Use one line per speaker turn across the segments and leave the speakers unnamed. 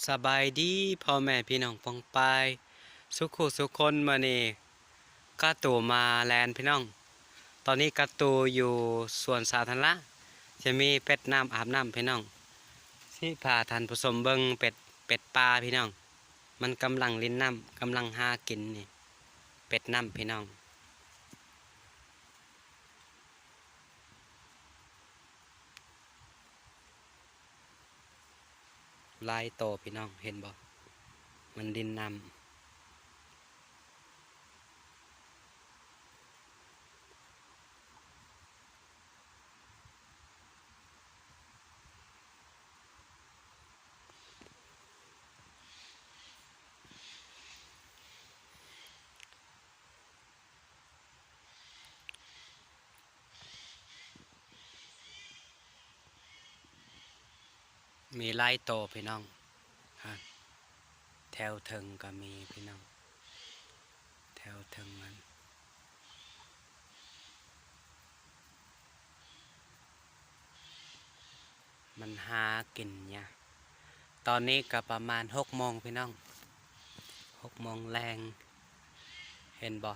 สบายดีพ่อแม่พี่น้องปองปายสุขุสุขคนมานี่กาตูมาแลนพี่น้องตอนนี้กาตูอยู่สวนสาธารณะจะมีเป็ดน้ำอาบน้ำพี่น้องที่พาท่านผู้ชมเบิ่งเป็ดปลาพี่น้องมันกำลังลิ้นน้ำกำลังหากินนี่เป็ดน้ำพี่น้องลายโตพี่น้องเห็นบ่มันลิ้นน้ำมีลายโตพี่น้องแถวเทิงก็มีพี่น้องแถวเทิงมันหากินเนี่ยตอนนี้ก็ประมาณ6 โมงพี่น้อง6 โมงแรงเห็นบ่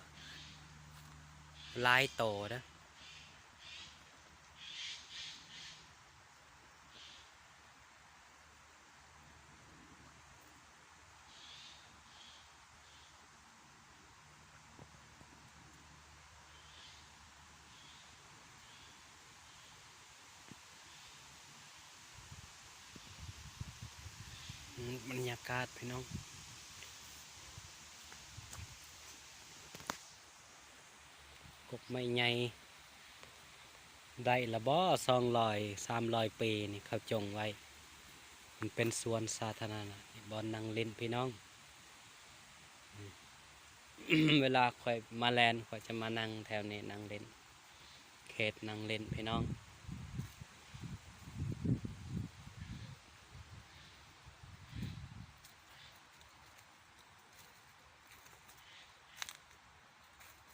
ลายโตนะบรรยากาศพี่น้องกกไม้ใหญ่ได้ละบ่200-300 ปีนี่เขาจงไว้มันเป็นสวนสาธารณะบ่อนนั่งเล่นพี่น้อง เวลาค่อยมาแลนค่อยจะมานั่งแถวนี้นั่งเล่นเขตนั่งเล่นพี่น้อง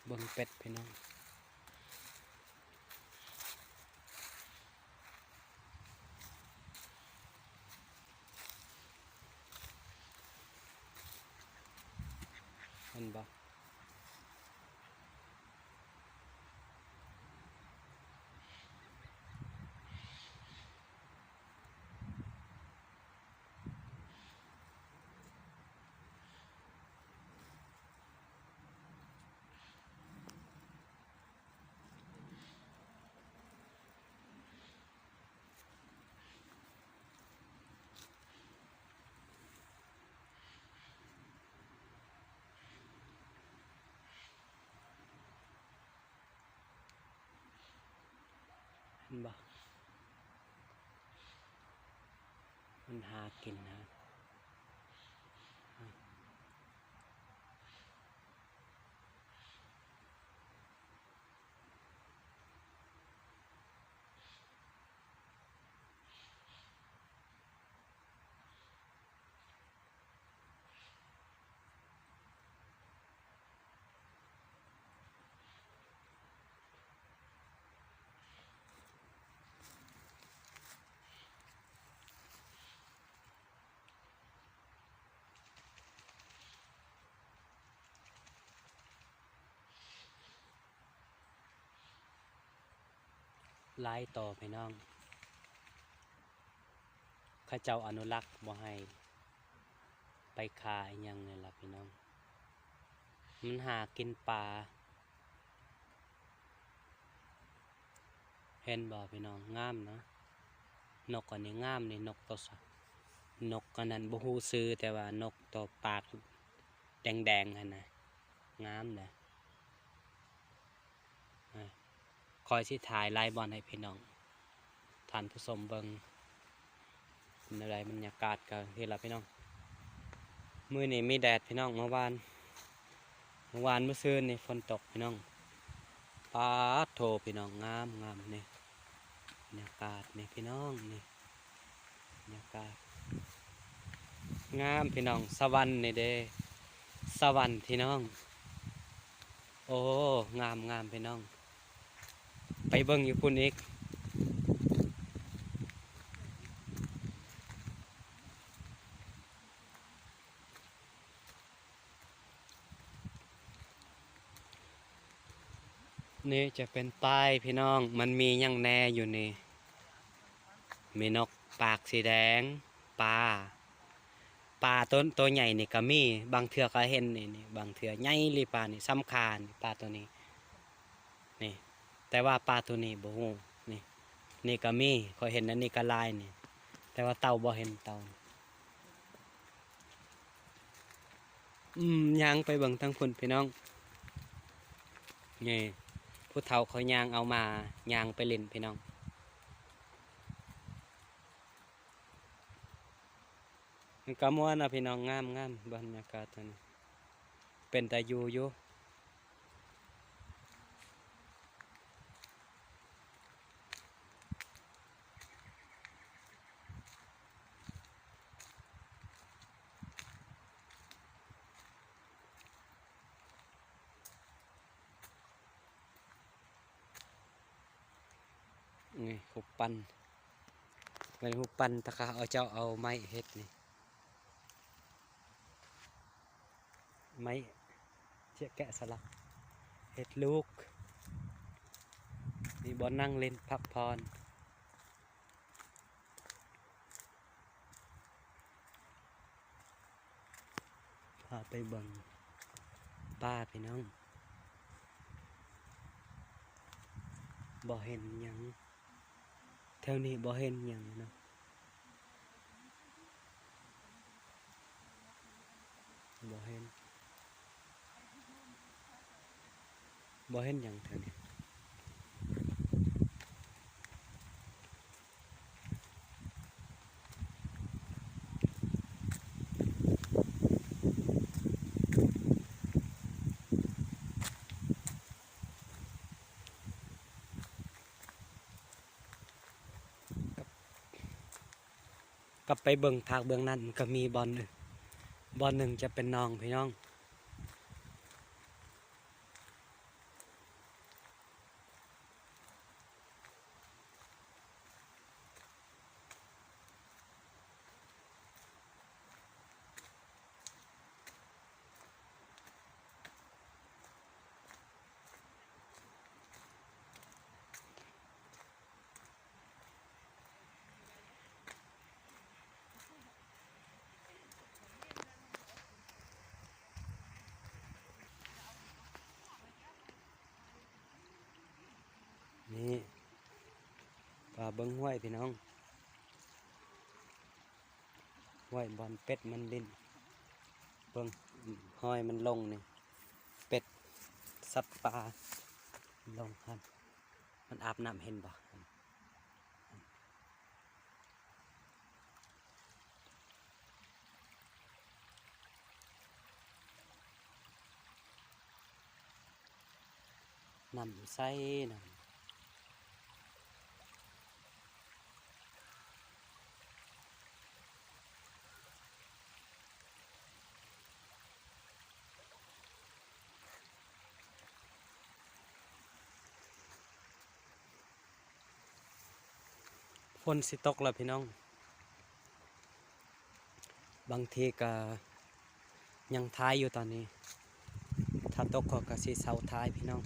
เบิ่งเป็ดพี่น้องเห็นบ่เห็นบ่มันหากินนะลายต่อพี่น้องเข้าเจ้าอนุรักษ์บ่ให้ไปขายหยังนี่ล่ะพี่น้องมันหากินปลาเห็นบ่พี่น้องงามนะนกอันนี้งามนี่นกตัวสักนกอันนั้นบ่ฮู้ชื่อแต่ว่านกตัวปากแดงๆหั่นน่ะงามเลยคอยสิถ่ายไลฟ์บอลให้พี่น้องท่านผู้ชมเบิ่งเป็นอะไรบรรยากาศกันที่ละพี่น้องมื้อนี้มีแดดพี่น้องเมื่อวานเมื่อคืนนี่ฝนตกพี่น้องปาดโถพี่น้องงามนี่บรรยากาศนี่พี่น้องนี่บรรยากาศงามพี่น้องสวรรค์นี่เด้สวรรค์พี่น้องโอ้งามพี่น้องไปเบิ่งอยู่พุ่นอีก นี่จะเป็นป้ายพี่น้องมันมีหยังแน่อยู่นี่มีนกปากสีแดงปลาตัวใหญ่นี่ก็มีบางเทื่อก็เห็นนี่บางเทื่อใหญ่หรือปลานี่สำคัญปลาตัวนี้นี่แต่ว่าปลาตัวนี้บ่ฮู้นี่นี่ก็มีข้อยเห็นอันนี้ก็ลายนี่แต่ว่าเต่าบ่เห็นเต่าย่างไปเบิ่งทั้งคนพี่น้องนี่ผู้เฒ่าเขาย่างเอามาย่างไปเล่นพี่น้องมันก็ม่วนนะพี่น้องงามบรรยากาศตอนนี้เป็นตาอยู่นี่หุบปันเป็นหุบปันตะขาเอาเจ้าเอาไม้เฮ็ดนี่ไม้เจ๊แกะสลักเฮ็ดลูกนี่บอนั่งเล่นพักพรพาไปเบิ่งป้าพี่น้องบ่เห็นหยังแถวนี้บ่เห็นหยังเนาะบ่เห็นหยังแถวนี้กลับไปเบิ่งทางเบื้องนั้นก็มีบอลหนึ่งจะเป็นน้องพี่น้องนี่ป่าเบิ่งห้วยพี่น้องห้วยบอลเป็ดมันลิ้นเบิ่งห้อยมันลงนี่เป็ดสัตว์ป่าลงครับมันอาบน้ำเห็นบ่น้ำใสน้ำฝนสิตกแล้วพี่น้องบางทีก็ยังท้ายอยู่ตอนนี้ถ้าตกก็สิเสาท้ายพี่น้อง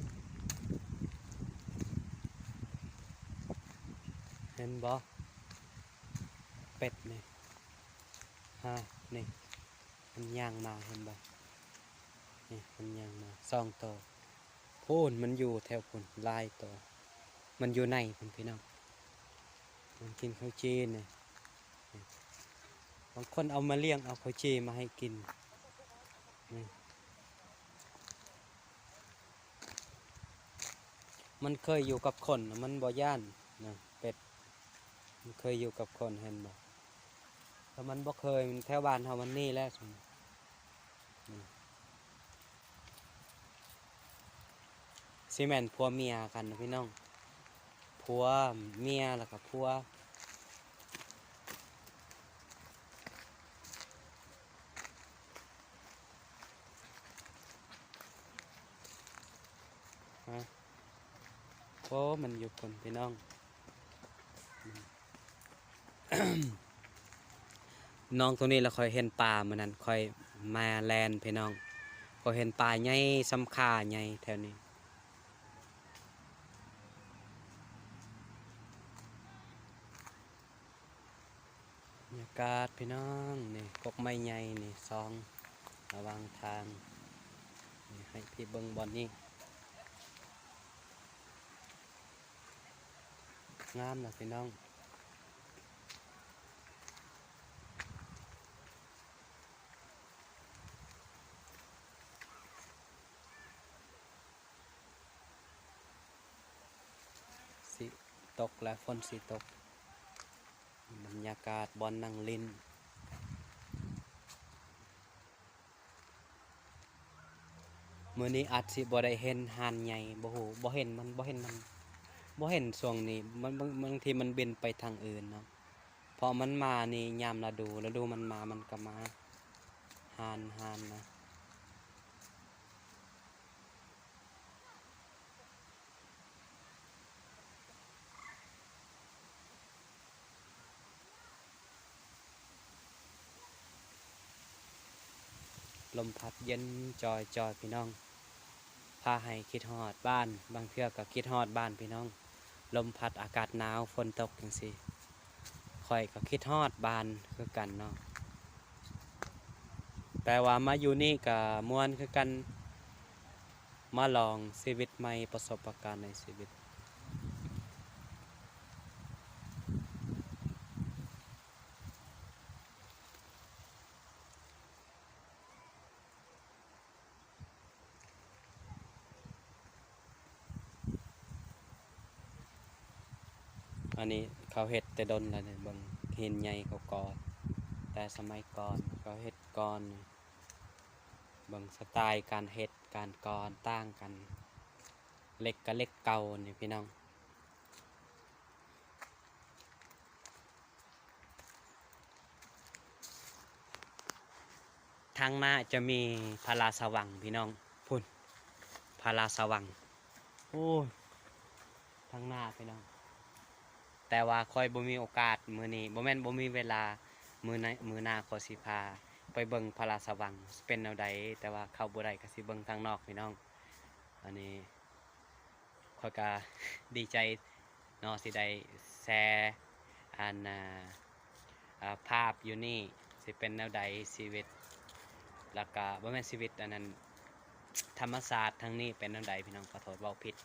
เห็นบ่เป็ดนี่นี่มันย่างมาเห็นบ่นี่มันย่างมา2 ตัวพูนมันอยู่แถวพูนลายตัวมันอยู่ในพูนพี่น้องมันกินข้าวจีนี่บางคนเอามาเลี้ยงเอาข้าวจีมาให้กินนี่มันเคยอยู่กับคนมันบ่ย่านนะเป็ดมันเคยอยู่กับคนเห็นบ่ถ้ามันบ่เคยมันแถวบ้านเฮามันนี่แหละซีเมนผัวเมียกันนะพี่น้องผัวเมียแล้วก็ผัวโอ้มันอยู่คนพี่น้อง น้องตัวนี้เราคอยเห็นปลามันนั้นคอยมาแลนพี่น้องคอยเห็นปลาใหญ่ซ้ำค่าใหญ่แถวนี้ ากาศพี่น้องนี่กกไม้ใหญ่นี่ซองระหว่างทางนี่ให้พี่เบิ่งบอลนี่งามนะพี่น้องสิตกและฝนสิตกบรรยากาศบอลนั่งลินมื้อนี้อาจสิบ่ได้เห็นห่านใหญ่บ่ฮู้บ่เห็นมันบ่เห็นมันบ่เห็นช่วงนี้มันบางทีมันบินไปทางอื่นเนาะเพราะมันมานี่ยามฤดูมันมามันก็มาห่านนะลมพัดเย็นจอยพี่น้องพาให้คิดฮอดบ้านบางเทื่อก็คิดฮอดบ้านพี่น้องลมพัดอากาศหนาวฝนตกจังซี่ข่อยก็คิดฮอดบ้านคือกันเนาะแต่ว่ามาอยู่นี่ก็ม่วนคือกันมาลองชีวิตใหม่ประสบการณ์ในชีวิตอันนี้เขาเฮ็ดแต่ดนแล้วเนี่ยเบิ่งหินใหญ่เขาก่อแต่สมัยก่อนเขาเฮ็ดก่อนเบิ่งสไตล์การเฮ็ดการก่อต่างกันเหล็กกับเหล็กเก่านี่พี่น้องทางหน้าจะมีพาราสว่างพี่น้องพุ่นพาราสว่างโอ้ทางหน้าพี่น้องแต่ว่าค่อยบ่มีโอกาสมื้อนี้บ่แม่นบ่มีเวลามื้อหน้าขอยสิพาไปเบิ่งพาราสว่างเป็นแนวใดแต่ว่าเข้าบ่ได้ก็สิเบิ่งทางนอกพี่น้องอันนี้ข้อยก็ดีใจเนาะสิได้แชร์อันภาพอยู่นี่สิเป็นแนวใดชีวิตแล้วก็บ่แม่นชีวิตอันนั้นธรรมศาสตร์ทางนี้เป็นแนวใดพี่น้องขอโทษเว้าผิด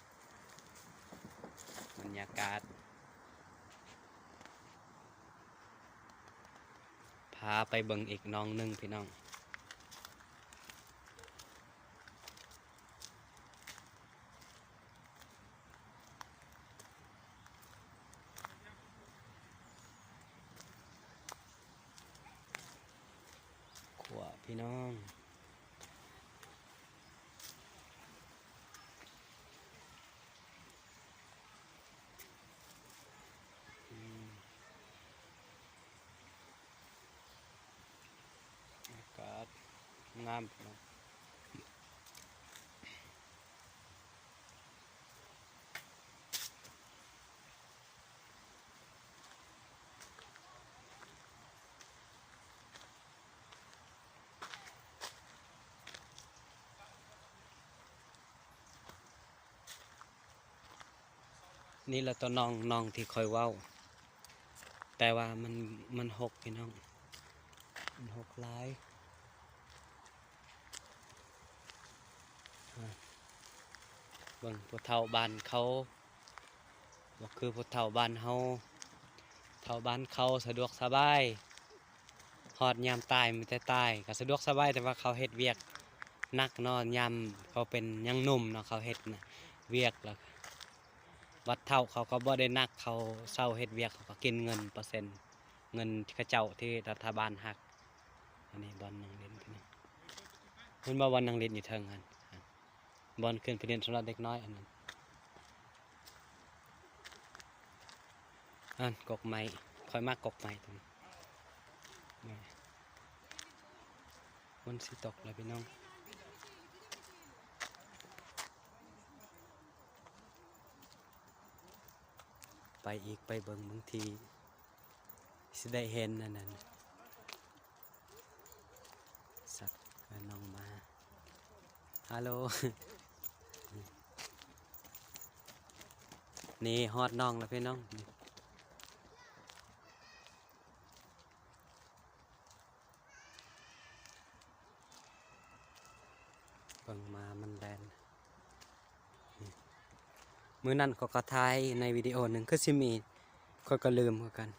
บรรยากาศพาไปเบิ่งอีกน้องหนึงพี่น้องขวาพี่น้องอืมอากาศงามพี่น้องนี่แหละตัวน้องที่คอยเว้าแต่ว่ามันหกพี่น้องมันหกหลายเบิ่งผู้เฒ่าบ้านเขาบ่คือผู้เฒ่าบ้านเฮาเฒ่าบ้านเขาสะดวกสบายฮอดยามตายมันแต่ตายก็สะดวกสบายแต่ว่าเขาเฮ็ดเวียกหนักเนาะยามเขาเป็นยังหนุ่มเนาะเขาเฮ็ดน่ะเวียกแล้ววัดเฒ่าเขาก็บ่ได้หนักเขาเซาเฮ็ดเวียกเขาก็กินเงินเปอร์เซ็นต์เงินที่เขาเจ้าที่รัฐบาลหักอันนี้บอลนั่งเล่นพี่น้องเพิ่นบ่บอลนั่งเล่นอยู่เทิงหั่นบอลขึ้นไปเล่นสำหรับเด็กน้อยอันนั้นอันกกไม้ค่อยมากกกไม้ตรงนี้ฝนสิตกแล้วพี่น้องไปอีกไปเบิ่งบางทีสิได้เห็นอันนั้นสัตว์กับน้องมาฮัลโหล นี่ฮอดน้องแล้วพี่น้อง เบิ่งมามันแลนมื้อนั้นก็ถ่ายในวิดีโอหนึ่งคือสิมีก็ลืมเหมือนกัน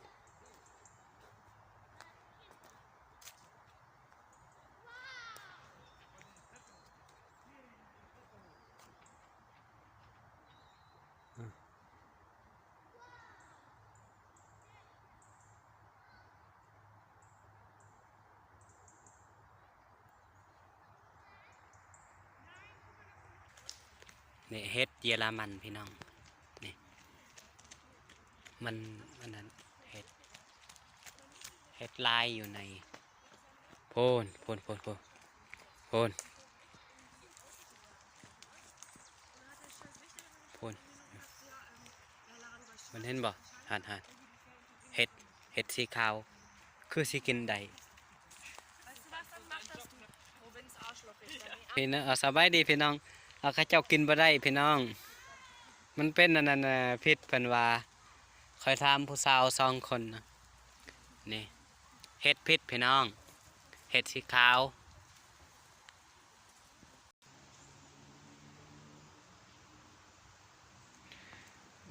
นี่เฮ็ดเยอรมันพี่น้องนี่มันนั้นเฮ็ดลายอยู่ในโพนมันเห็นบ่หันเฮ็ดสีขาวคือสิกินได้พี่น้องสบายดีพี่น้องข้าเจ้ากินบ่ได้พี่น้องมันเป็นอันนั้นพิษเพิ่นว่าคอยถามผู้สาว2 คนนะนี่เฮ็ดพิษพี่น้องเฮ็ดสีขาว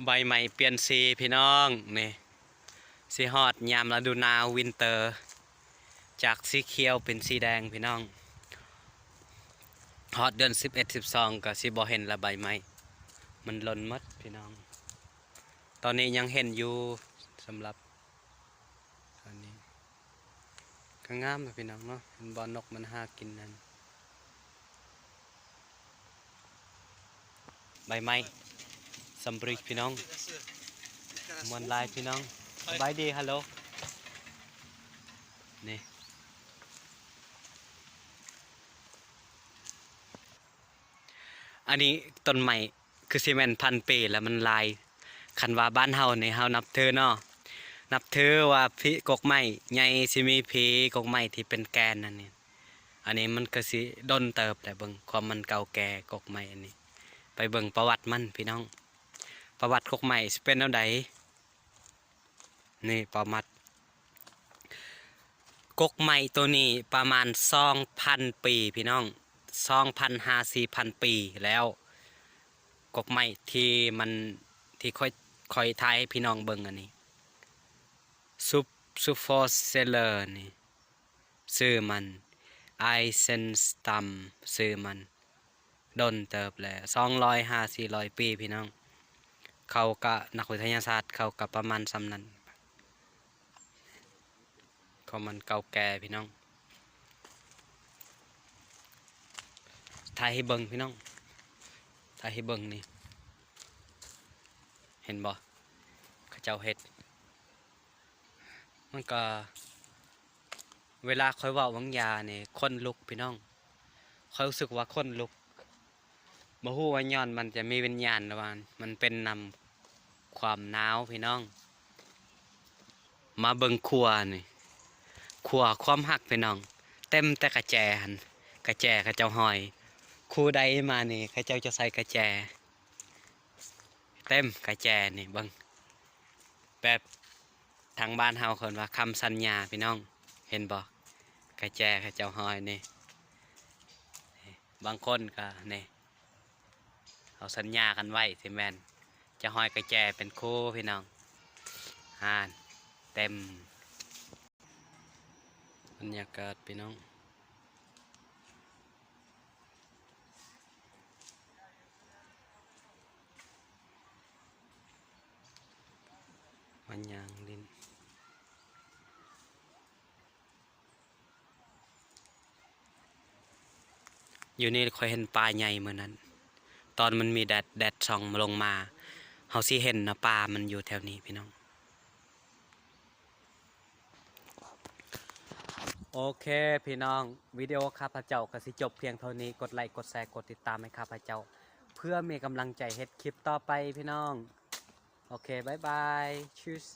ใบใหม่เปลี่ยนสีพี่น้องนี่สีฮอดยามฤดูหนาววินเตอร์จากสีเขียวเป็นสีแดงพี่น้องฮอดเดือน11-12ก็สิบ่เห็นละใบไม้มันหล่นหมดพี่น้องตอนนี้ยังเห็นอยู่สำหรับตอนนี้ก็งามนะพี่น้องเนาะเป็นบ่อนกมันหากินนั่นใบไม้สำบริกพี่น้องมวนลายพี่น้องสบายดีฮัลโหลนี่อันนี้ต้นใหม่คือซีเมนต์1,000 ปีแล้วมันลายคันว่าบ้านเฮาในเฮานับถือเนาะนับถือว่าพี่กกไม้ใหญ่สิมีผีกกไม้ที่เป็นแกนนั่นนี่อันนี้มันก็สิดนเติบแต่เบิ่งความมันเก่าแก่กกไม้อันนี้ไปเบิ่งประวัติมันพี่น้องประวัติกกไม้สิเป็นแนวใดนี่ประวัติกกไม้ตัวนี้ประมาณ 2,000 ปีพี่น้อง 2,500-4,000 ปีแล้วกกไม้ที่มันที่ค่อยทายให้พี่น้องเบิ่งอันนี้ซูฟอสเซเลอร์นี่ชื่อมันไอเซนสตัมชื่อมันดนเติบแล้ว200-400 ปีพี่น้องเขาก็นักวิทยาศาสตร์เขาก็ประมาณสำนั้นเขามันเก่าแก่พี่น้องถ่ายให้เบิ่งพี่น้องถ่ายให้เบิ่งนี่เห็นบ่เขาเจ้าเฮ็ดมันก็เวลาค่อยเว้าบางยาเนี่ยคนลุกพี่น้องค่อยรู้สึกว่าคนลุกบ่ฮู้ว่าย้อนมันจะมีวิญญาณหรือว่ามันเป็นนำความหนาวพี่น้องมาเบิ่งครัวนี่ครัวความหักพี่น้องเต็มแต่กระแจหั่นกระแจเขาเจ้าห้อยคู่ใดมานี่เขาเจ้าจะใส่กระแจเต็มกระแจนี่เบิ่งแบบทางบ้านเฮาเพิ่นว่าคำสัญญาพี่น้องเห็นบ่กระแจเขาเจ้าห้อยนี่บางคนก็นี่เอาสัญญากันไว้สิแม่นจะห้อยกระแจเป็นคู่พี่น้องเต็มบรรยากาศพี่น้องมันยางลิ้นอยู่นี่ค่อยเห็นปลาใหญ่เหมือนนั้นตอนมันมีแดดส่องลงมาเฮาสิเห็นนะปลามันอยู่แถวนี้พี่น้องโอเคพี่น้องวิดีโอข้าพเจ้าก็สิจบเพียงเท่านี้กดไลค์กดแชร์กดติดตามให้ข้าพเจ้าเพื่อมีกำลังใจเฮ็ดคลิปต่อไปพี่น้องโอเคบ๊ายบาย cheers